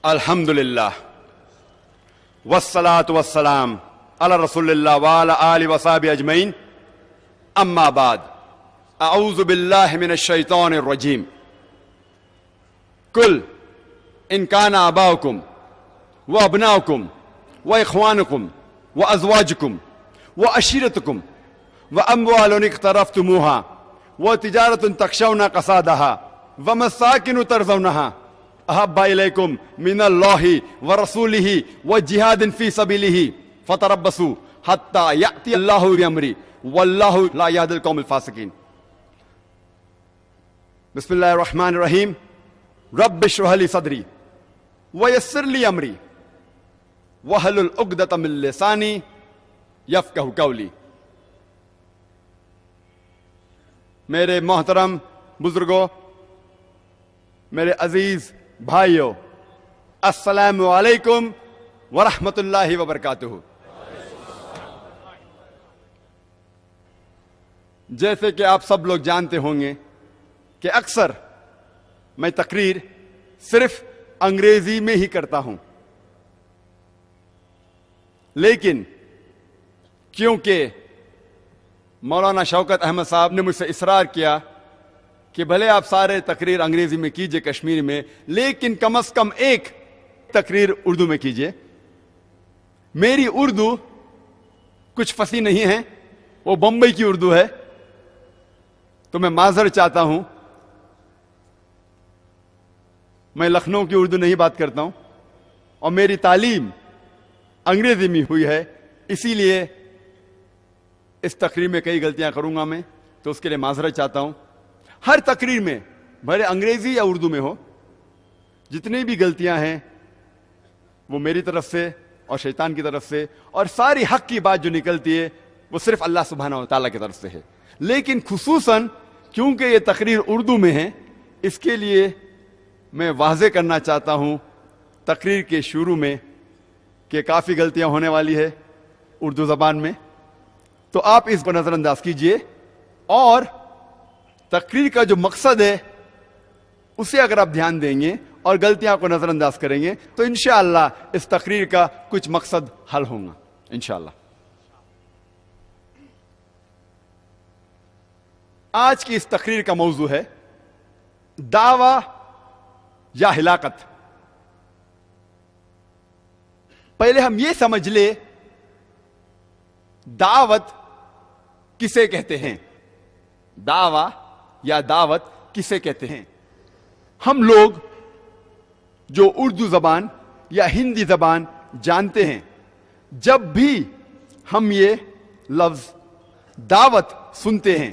الحمدللہ والصلاة والسلام علی رسول اللہ وعلی آلہ وصحبہ اجمعین، اما بعد، اعوذ باللہ من الشیطان الرجیم۔ قل ان کان آباؤکم وابناؤکم واخوانکم وازواجکم وعشیرتکم واموال اقترفتموها وتجارة تخشون کسادها ومساکن ترضونها احب الیکم من اللہ ورسولہ وجہاد فی سبیلہ فتربصوا حتی یأتی اللہ بامرہ واللہ لا یہدی القوم الفاسقین۔ بسم اللہ الرحمن الرحیم۔ رب اشرح لی صدری ویسر لی امری واحلل عقدۃ من لسانی یفقہوا قولی۔ میرے محترم بزرگوں، میرے عزیز بھائیوں، السلام علیکم ورحمۃ اللہ وبرکاتہ۔ جیسے کہ آپ سب لوگ جانتے ہوں گے کہ اکثر میں تقریر صرف انگریزی میں ہی کرتا ہوں، لیکن کیونکہ مولانا شوکت احمد صاحب نے مجھ سے اصرار کیا کہ بھلے آپ سارے تقریر انگریزی میں کیجئے، کشمیری میں، لیکن کم از کم ایک تقریر اردو میں کیجئے۔ میری اردو کچھ فصیح نہیں ہے، وہ بمبئی کی اردو ہے، تو میں معذرت چاہتا ہوں، میں لکھنؤ کی اردو نہیں بات کرتا ہوں، اور میری تعلیم انگریزی میں ہوئی ہے، اسی لیے اس تقریر میں کئی غلطیاں کروں گا میں، تو اس کے لیے معذرت چاہتا ہوں۔ ہر تقریر میں بھلے انگریزی یا اردو میں ہو، جتنی بھی غلطیاں ہیں وہ میری طرف سے اور شیطان کی طرف سے، اور ساری حق کی بات جو نکلتی ہے وہ صرف اللہ سبحانہ و تعالیٰ کی طرف سے ہے۔ لیکن خصوصاً کیونکہ یہ تقریر اردو میں ہے، اس کے لیے میں واضح کرنا چاہتا ہوں تقریر کے شروع میں کہ کافی غلطیاں ہونے والی ہے اردو زبان میں، تو آپ اس کو نظر انداز کیجئے، اور تقریر کا جو مقصد ہے اسے اگر آپ دھیان دیں گے اور غلطیاں کو نظر انداز کریں گے تو انشاءاللہ اس تقریر کا کچھ مقصد حل ہوگا انشاءاللہ۔ آج کی اس تقریر کا موضوع ہے دعویٰ یا ہلاکت۔ پہلے ہم یہ سمجھ لیں دعوت کسے کہتے ہیں، دعویٰ یا دعوت کسے کہتے ہیں۔ ہم لوگ جو اردو زبان یا ہندی زبان جانتے ہیں، جب بھی ہم یہ لفظ دعوت سنتے ہیں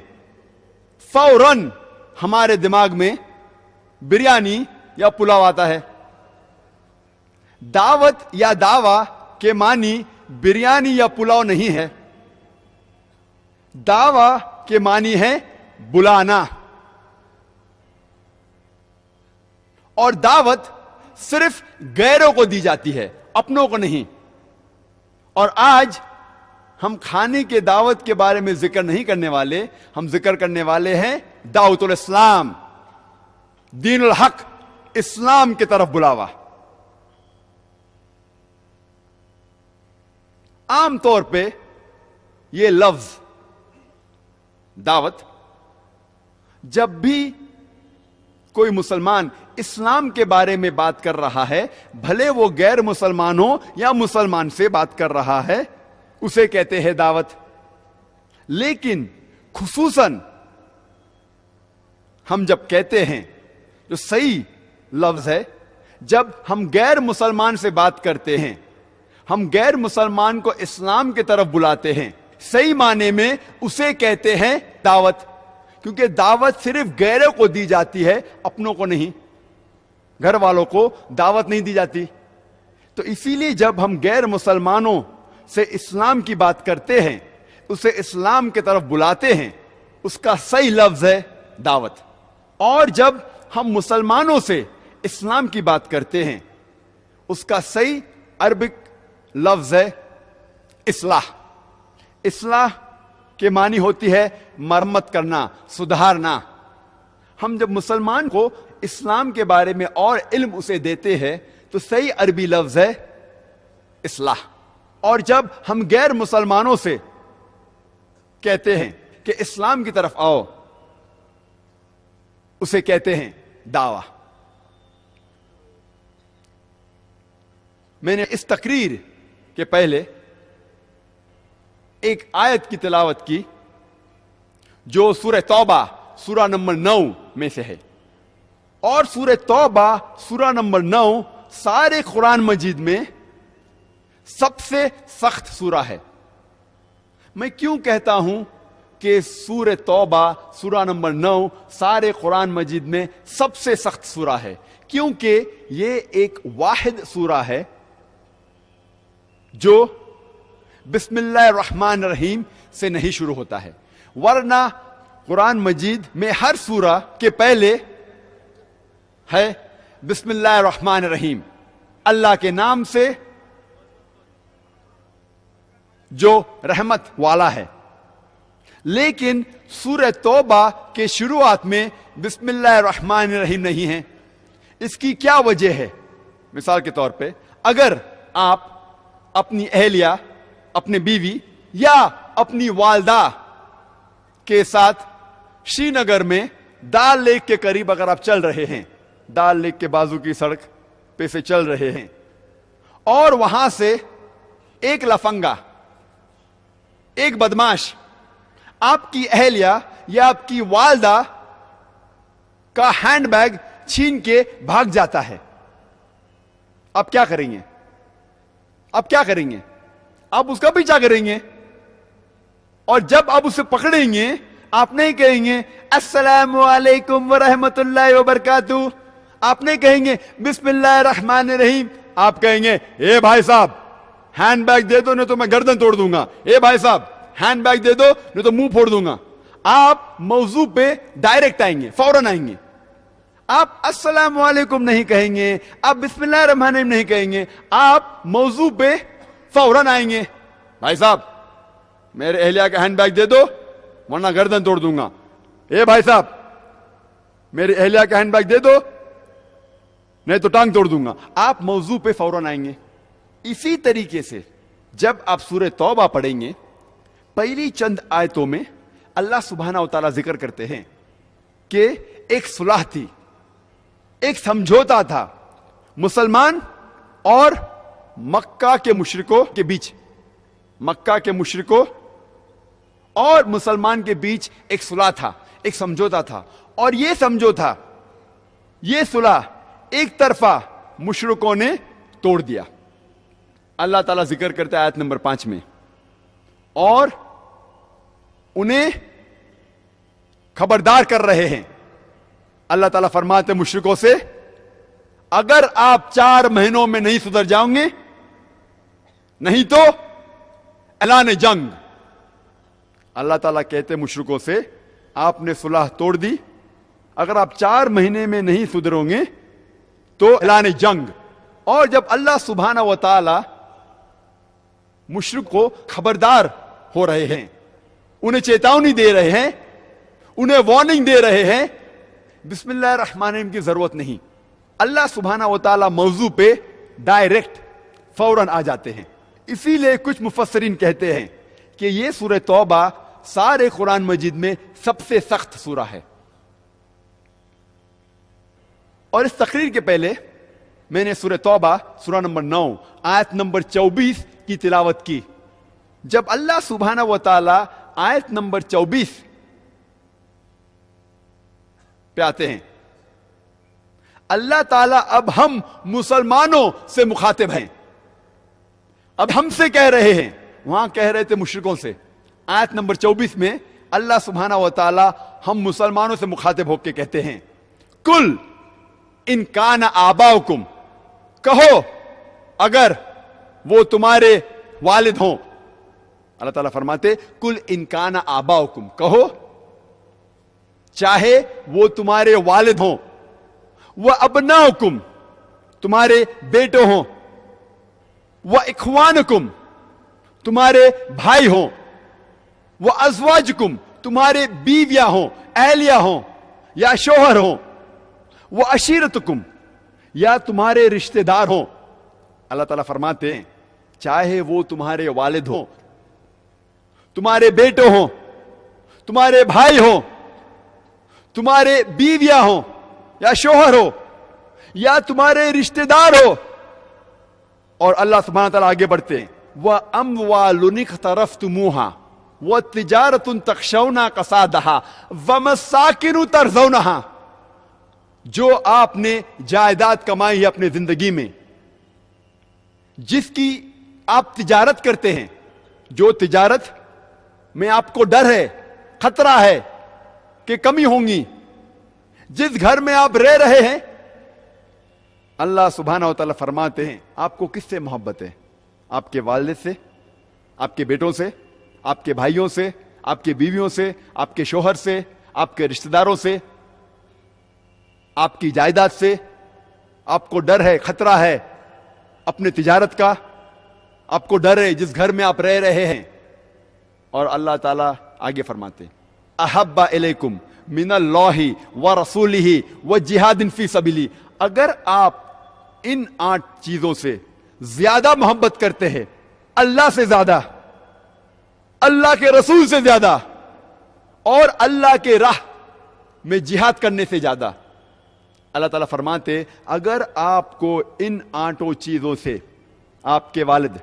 فوراً ہمارے دماغ میں بریانی یا پلاؤ آتا ہے۔ دعوت یا دعویٰ کے معنی بریانی یا پلاؤ نہیں ہے، دعویٰ کے معنی ہے بلانا، اور دعوت صرف غیروں کو دی جاتی ہے، اپنوں کو نہیں۔ اور آج ہم کھانے کے دعوت کے بارے میں ذکر نہیں کرنے والے، ہم ذکر کرنے والے ہیں دعوت الاسلام، دین الحق، اسلام کی طرف بلاوا۔ عام طور پہ یہ لفظ دعوت جب بھی کوئی مسلمان اسلام کے بارے میں بات کر رہا ہے، بھلے وہ غیر مسلمان ہو یا مسلمان سے بات کر رہا ہے، اسے کہتے ہیں دعوت۔ لیکن خصوصاً ہم جب کہتے ہیں، جو صحیح لفظ ہے، جب ہم غیر مسلمان سے بات کرتے ہیں، ہم غیر مسلمان کو اسلام کی طرف بلاتے ہیں، صحیح معنی میں اسے کہتے ہیں دعوت، کیونکہ دعوت صرف غیروں کو دی جاتی ہے، اپنوں کو نہیں، گھر والوں کو دعوت نہیں دی جاتی۔ تو اسی لیے جب ہم غیر مسلمانوں سے اسلام کی بات کرتے ہیں، اسے اسلام کی طرف بلاتے ہیں، اس کا صحیح لفظ ہے دعوت۔ اور جب ہم مسلمانوں سے اسلام کی بات کرتے ہیں، اس کا صحیح عربک لفظ ہے اصلاح۔ اصلاح کے معنی ہوتی ہے مرمت کرنا، سدھارنا۔ ہم جب مسلمان کو اسلام کے بارے میں اور علم اسے دیتے ہیں تو صحیح عربی لفظ ہے اصلاح. اور جب ہم غیر مسلمانوں سے کہتے ہیں کہ اسلام کی طرف آؤ، اسے کہتے ہیں دعویٰ. میں نے اس تقریر کے پہلے ایک آیت کی تلاوت کی جو سورہ توبہ سورہ نمبر 9 میں سے ہے. اور سورہ توبہ سورہ نمبر 9 سارے قرآن مجید میں سب سے سخت سورہ ہے. میں کیوں کہتا ہوں کہ سورہ توبہ سورہ نمبر 9 سارے قرآن مجید میں سب سے سخت سورہ ہے؟ کیونکہ یہ ایک واحد سورہ ہے جو بسم اللہ الرحمن الرحیم سے نہیں شروع ہوتا ہے. ورنہ قرآن مجید میں ہر سورہ کے پہلے ہے بسم اللہ الرحمن الرحیم، اللہ کے نام سے جو رحمت والا ہے. لیکن سورہ توبہ کے شروعات میں بسم اللہ الرحمن الرحیم نہیں ہے. اس کی کیا وجہ ہے؟ مثال کے طور پہ اگر آپ اپنی اہلیہ، اپنے بیوی یا اپنی والدہ کے ساتھ شری نگر میں ڈال لیک کے قریب اگر آپ چل رہے ہیں، ڈال لیک کے بازو کی سڑک پہ سے چل رہے ہیں، اور وہاں سے ایک لفنگا، ایک بدماش آپ کی اہلیہ یا آپ کی والدہ کا ہینڈ بیگ چھین کے بھاگ جاتا ہے، آپ کیا کریں گے؟ آپ کیا کریں گے؟ آپ اس کا پیچھا کریں گے. اور جب آپ اسے پکڑیں گے آپ نہیں کہیں گے السلام علیکم ورحمۃ اللہ وبرکاتہ، آپ نہیں کہیں گے بسم اللہ الرحمن الرحیم، آپ کہیں گے اے بھائی صاحب ہینڈ بیگ دے دو نہیں تو میں گردن توڑ دوں گا، اے بھائی صاحب ہینڈ بیگ دے دو نہیں تو منہ پھوڑ دوں گا. آپ موضوع پہ ڈائریکٹ آئیں گے، فوراً آئیں گے. آپ السلام علیکم نہیں کہیں گے، آپ بسم اللہ الرحمن الرحیم نہیں کہیں گے، آپ موضوع پہ فوراً آئیں گے. بھائی صاحب میرے اہلیہ کا ہینڈ بیگ دے دو ورنہ گردن توڑ دوں گا. اے بھائی صاحب میرے اہلیہ کا ہینڈ بیگ دے دو نہیں تو ٹانگ توڑ دوں گا. آپ موضوع پہ فوراً آئیں گے. اسی طریقے سے جب آپ سورہ توبہ پڑھیں گے پہلی چند آیتوں میں اللہ سبحانہ و تعالیٰ ذکر کرتے ہیں کہ ایک صلح تھی، ایک سمجھوتا تھا مسلمان اور مکہ کے مشرکوں کے بیچ. مکہ کے مشرکوں اور مسلمان کے بیچ ایک صلح تھا، ایک سمجھوتا تھا. اور یہ سمجھوتا، یہ صلح ایک طرفہ مشرکوں نے توڑ دیا. اللہ تعالیٰ ذکر کرتا ہے آیت نمبر 5 میں، اور انہیں خبردار کر رہے ہیں. اللہ تعالیٰ فرماتے مشرکوں سے اگر آپ 4 مہینوں میں نہیں سدھر جاؤں گے نہیں تو اعلان جنگ. اللہ تعالیٰ کہتے مشرکوں سے آپ نے صلح توڑ دی، اگر آپ 4 مہینے میں نہیں سدھرو گے تو اعلان جنگ. اور جب اللہ سبحانہ و تعالی مشرک کو خبردار ہو رہے ہیں، انہیں چیتاونی دے رہے ہیں، انہیں وارننگ دے رہے ہیں، بسم اللہ الرحمن الرحیم کی ضرورت نہیں. اللہ سبحانہ و تعالی موضوع پہ ڈائریکٹ فوراً آ جاتے ہیں. اسی لیے کچھ مفسرین کہتے ہیں کہ یہ سورہ توبہ سارے قرآن مجید میں سب سے سخت سورہ ہے. اور اس تقریر کے پہلے میں نے سورہ توبہ سورہ نمبر 9 آیت نمبر 24 کی تلاوت کی. جب اللہ سبحانہ و تعالی آیت نمبر 24 پہ آتے ہیں، اللہ تعالیٰ اب ہم مسلمانوں سے مخاطب ہیں، اب ہم سے کہہ رہے ہیں. وہاں کہہ رہے تھے مشرکوں سے. آیت نمبر 24 میں اللہ سبحانہ و تعالیٰ ہم مسلمانوں سے مخاطب ہو کے کہتے ہیں کل ان کان آباؤکم، کہو اگر وہ تمہارے والد ہوں. اللہ تعالیٰ فرماتے کل ان کان آباؤکم، کہو چاہے وہ تمہارے والد ہوں، وہ ابناؤکم، تمہارے بیٹے ہوں، وہ اخوانکم، تمہارے بھائی ہوں، وہ ازواجکم، تمہارے بیویاں ہوں، اہلیہ ہوں یا شوہر ہوں، وہ عشیرتکم، یا تمہارے رشتے دار ہوں. اللہ تعالیٰ فرماتے ہیں چاہے وہ تمہارے والد ہوں, تمہارے بیٹے ہوں, تمہارے بھائی ہوں, تمہارے بیویاں ہوں یا شوہر ہو, یا تمہارے رشتے دار ہو. اور اللہ سبحانہ تعالیٰ آگے بڑھتے ہیں وَأَمْوَالٌ اقْتَرَفْتُمُوهَا وَتِجَارَةٌ تَخْشَوْنَ كَسَادَهَا وَمَسَاكِنُ تَرْضَوْنَهَا, جو آپ نے جائیداد کمائی ہے اپنے زندگی میں, جس کی آپ تجارت کرتے ہیں, جو تجارت میں آپ کو ڈر ہے, خطرہ ہے کہ کمی ہوں گی, جس گھر میں آپ رہ رہے ہیں, اللہ سبحانہ و تعالیٰ فرماتے ہیں آپ کو کس سے محبت ہے؟ آپ کے والد سے, آپ کے بیٹوں سے, آپ کے بھائیوں سے, آپ کے بیویوں سے, آپ کے شوہر سے, آپ کے رشتہ داروں سے, آپ کی جائیداد سے. آپ کو ڈر ہے, خطرہ ہے اپنے تجارت کا, آپ کو ڈر ہے جس گھر میں آپ رہ رہے ہیں. اور اللہ تعالیٰ آگے فرماتے ہیں احب الیکم من اللہ ورسولہ وجہاد فی سبیلہ, اگر آپ ان 8 چیزوں سے زیادہ محبت کرتے ہیں, اللہ سے زیادہ, اللہ کے رسول سے زیادہ, اور اللہ کے راہ میں جہاد کرنے سے زیادہ, اللہ تعالیٰ فرماتے اگر آپ کو ان 8 چیزوں سے آپ کے والد,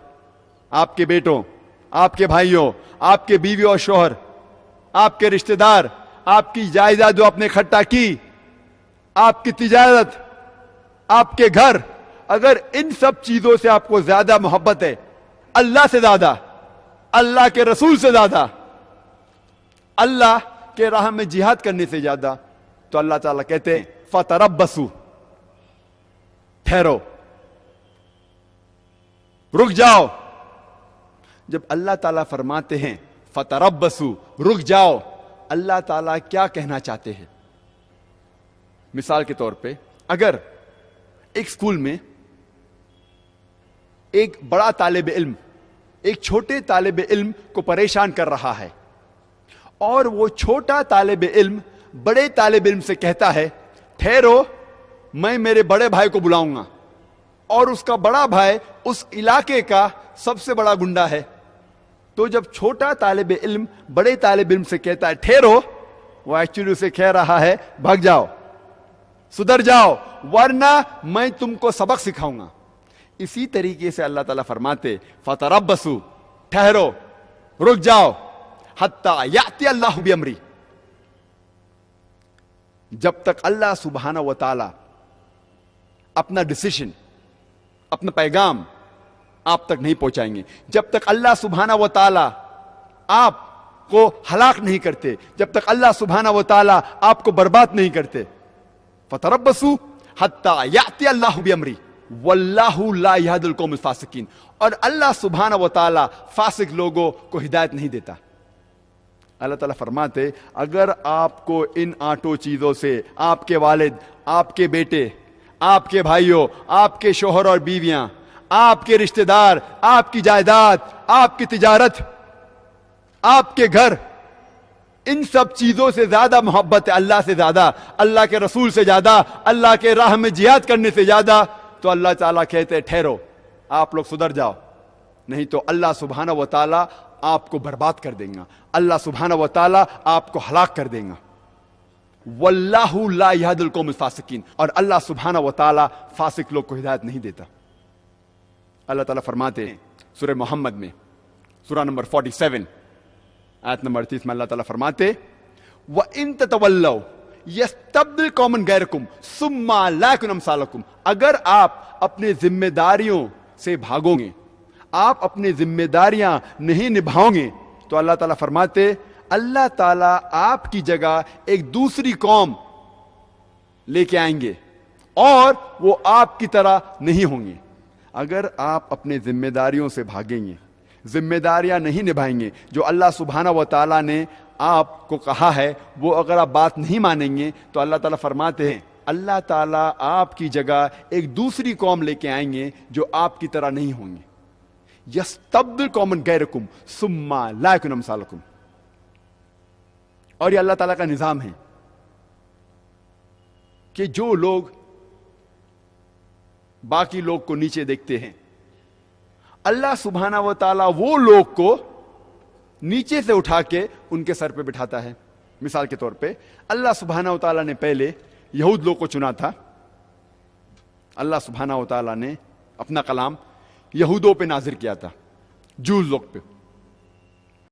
آپ کے بیٹوں, آپ کے بھائیوں, آپ کے بیوی اور شوہر, آپ کے رشتہ دار, آپ کی جائیداد جو آپ نے اکٹھا کی, آپ کی تجارت, آپ کے گھر, اگر ان سب چیزوں سے آپ کو زیادہ محبت ہے, اللہ سے زیادہ, اللہ کے رسول سے زیادہ, اللہ کے راہ میں جہاد کرنے سے زیادہ, تو اللہ تعالیٰ کہتے ہیں فتربصوا, ٹھہرو, رک جاؤ. جب اللہ تعالیٰ فرماتے ہیں فتربصوا, رک جاؤ, اللہ تعالیٰ کیا کہنا چاہتے ہیں؟ مثال کے طور پہ اگر ایک اسکول میں ایک بڑا طالب علم ایک چھوٹے طالب علم کو پریشان کر رہا ہے, اور وہ چھوٹا طالب علم بڑے طالب علم سے کہتا ہے ٹھہرو, میں میرے بڑے بھائی کو بلاؤں گا, اور اس کا بڑا بھائی اس علاقے کا سب سے بڑا گنڈا ہے. تو جب چھوٹا طالب علم بڑے طالب علم سے کہتا ہے ٹھہرو, وہ ایکچولی اسے کہہ رہا ہے بھاگ جاؤ, سدھر جاؤ, ورنہ میں تم کو سبق سکھاؤں گا. اسی طریقے سے اللہ تعالیٰ فرماتے فتربصوا, ٹھہرو, رک جاؤ, حتی یأتی اللہ بامری, جب تک اللہ سبحانہ و تعالی اپنا ڈیسیشن, اپنا پیغام آپ تک نہیں پہنچائیں گے, جب تک اللہ سبحانہ و تعالی آپ کو ہلاک نہیں کرتے, جب تک اللہ سبحانہ و تعالی آپ کو برباد نہیں کرتے. فتربصوا حتی یأتی اللہ بامری واللہ لا یہدی القوم الفاسقین, اور اللہ سبحانہ و تعالی فاسق لوگوں کو ہدایت نہیں دیتا. اللہ تعالیٰ فرماتے اگر آپ کو ان 8 چیزوں سے آپ کے والد, آپ کے بیٹے, آپ کے بھائیوں, آپ کے شوہر اور بیویاں, آپ کے رشتہ دار, آپ کی جائیداد, آپ کی تجارت, آپ کے گھر, ان سب چیزوں سے زیادہ محبت ہے, اللہ سے زیادہ, اللہ کے رسول سے زیادہ, اللہ کے راہ میں جہاد کرنے سے زیادہ, تو اللہ تعالیٰ کہتے ٹھہرو, آپ لوگ سدھر جاؤ, نہیں تو اللہ سبحانہ و تعالیٰ آپ کو برباد کر دیں گا, اللہ سبحانہ و تعالیٰ آپ کو ہلاک کر دیں گا. واللہ لا یہدی القوم الفاسقین, اور اللہ سبحانہ و تعالیٰ فاسق لوگ کو ہدایت نہیں دیتا. اللہ تعالیٰ فرماتے ہیں سورہ محمد میں, سورہ نمبر 47 آیت نمبر 30 میں اللہ تعالیٰ فرماتے وَإِن تَتَوَلَّوْا يَسْتَبْدِلْ قَوْمًا غَيْرَكُمْ ثُمَّ لَا يَكُونُوا أَمْثَالَكُمْ, اگر آپ اپنے ذمہ داریوں سے بھاگو گے, آپ اپنی ذمہ داریاں نہیں نبھاؤ گے, تو اللہ تعالیٰ فرماتے اللہ تعالیٰ آپ کی جگہ ایک دوسری قوم لے کے آئیں گے, اور وہ آپ کی طرح نہیں ہوں گے. اگر آپ اپنے ذمہ داریوں سے بھاگیں گے, ذمہ داریاں نہیں نبھائیں گے, جو اللہ سبحانہ و تعالیٰ نے آپ کو کہا ہے, وہ اگر آپ بات نہیں مانیں گے, تو اللہ تعالیٰ فرماتے ہیں اللہ تعالیٰ آپ کی جگہ ایک دوسری قوم لے کے آئیں گے جو آپ کی طرح نہیں ہوں گے. یستبدل قوما غیرکم ثم لا یکونوا امثالکم, اور یہ اللہ تعالیٰ کا نظام ہے کہ جو لوگ باقی لوگ کو نیچے دیکھتے ہیں. اللہ سبحانہ و تعالیٰ وہ لوگ کو نیچے سے اٹھا کے ان کے سر پہ بٹھاتا ہے. مثال کے طور پہ اللہ سبحانہ و تعالیٰ نے پہلے یہود لوگ کو چنا تھا. اللہ سبحانہ و تعالیٰ نے اپنا کلام یہودوں پہ نازل کیا تھا, جوز لوگ پہ.